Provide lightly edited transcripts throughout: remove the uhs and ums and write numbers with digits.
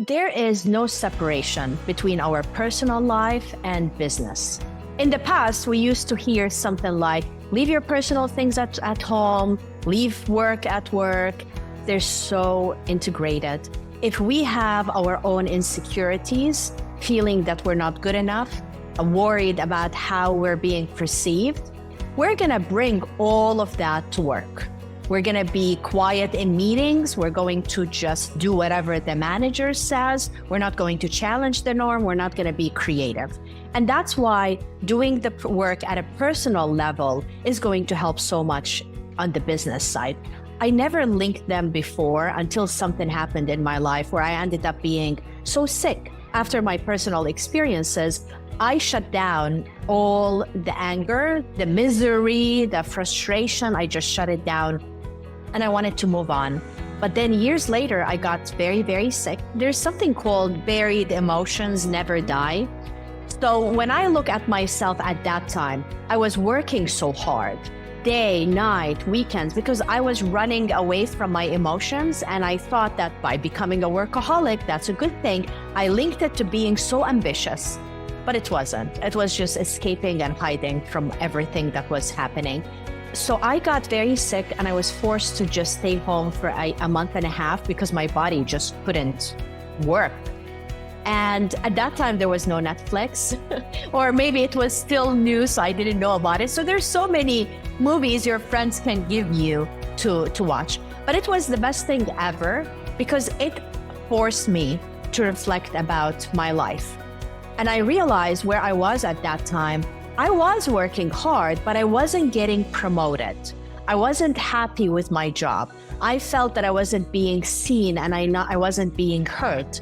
There is no separation between our personal life and business. In the past, we used to hear something like, leave your personal things at home, leave work at work. They're so integrated. If we have our own insecurities, feeling that we're not good enough, worried about how we're being perceived, we're gonna bring all of that to work. We're gonna be quiet in meetings. We're going to just do whatever the manager says. We're not going to challenge the norm. We're not gonna be creative. And that's why doing the work at a personal level is going to help so much on the business side. I never linked them before until something happened in my life where I ended up being so sick. After my personal experiences, I shut down all the anger, the misery, the frustration. I just shut it down and I wanted to move on. But then years later, I got very, very sick. There's something called buried emotions never die. So when I look at myself at that time, I was working so hard, day, night, weekends, because I was running away from my emotions. And I thought that by becoming a workaholic, that's a good thing. I linked it to being so ambitious, but it wasn't. It was just escaping and hiding from everything that was happening. So I got very sick and I was forced to just stay home for a month and a half because my body just couldn't work. And at that time, there was no Netflix, or maybe it was still new, so I didn't know about it. So there's so many movies your friends can give you to watch. But it was the best thing ever because it forced me to reflect about my life. And I realized where I was at that time. I was working hard, but I wasn't getting promoted. I wasn't happy with my job. I felt that I wasn't being seen and I wasn't being heard.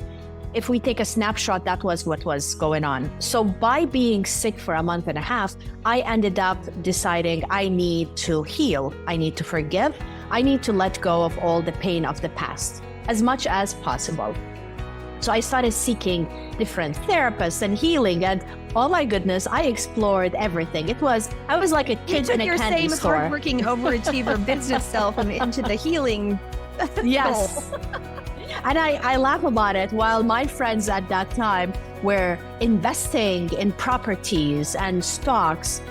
If we take a snapshot, that was what was going on. So by being sick for a month and a half, I ended up deciding I need to heal. I need to forgive. I need to let go of all the pain of the past as much as possible. So I started seeking different therapists and healing, and oh my goodness, I explored everything. I was like a kid in a candy store. You took your same hardworking overachiever business self and into the healing. Yes. And I laugh about it while my friends at that time were investing in properties and stocks.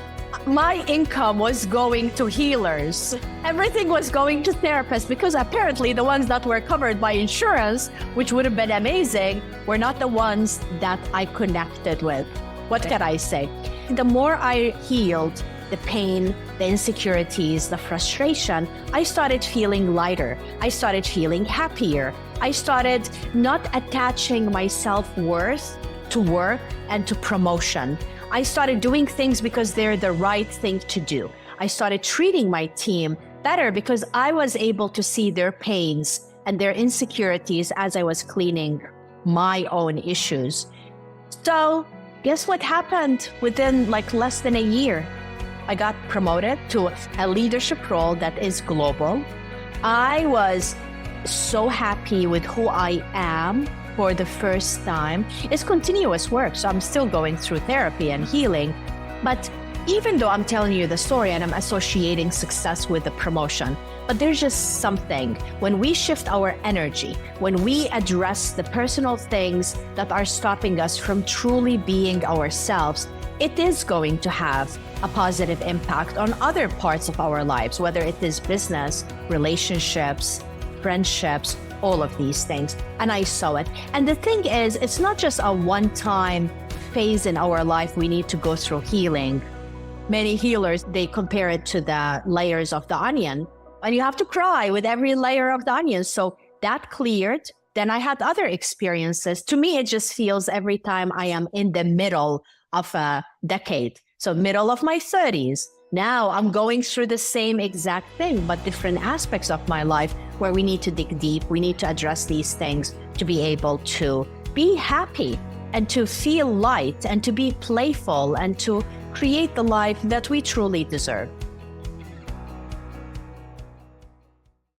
My income was going to healers. Everything was going to therapists because apparently the ones that were covered by insurance, which would have been amazing, were not the ones that I connected with. What can I say? The more I healed the pain, the insecurities, the frustration, I started feeling lighter. I started feeling happier. I started not attaching my self-worth to work and to promotion. I started doing things because they're the right thing to do. I started treating my team better because I was able to see their pains and their insecurities as I was cleaning my own issues. So guess what happened within less than a year? I got promoted to a leadership role that is global. I was so happy with who I am for the first time. It's continuous work, so I'm still going through therapy and healing. But even though I'm telling you the story and I'm associating success with the promotion, but there's just something when we shift our energy, when we address the personal things that are stopping us from truly being ourselves, it is going to have a positive impact on other parts of our lives, whether it is business, relationships, friendships, all of these things. And I saw it. And the thing is, it's not just a one-time phase in our life we need to go through healing. Many healers, they compare it to the layers of the onion. And you have to cry with every layer of the onion. So that cleared. Then I had other experiences. To me, it just feels every time I am in the middle of a decade. So middle of my 30s. Now I'm going through the same exact thing, but different aspects of my life where we need to dig deep. We need to address these things to be able to be happy and to feel light and to be playful and to create the life that we truly deserve.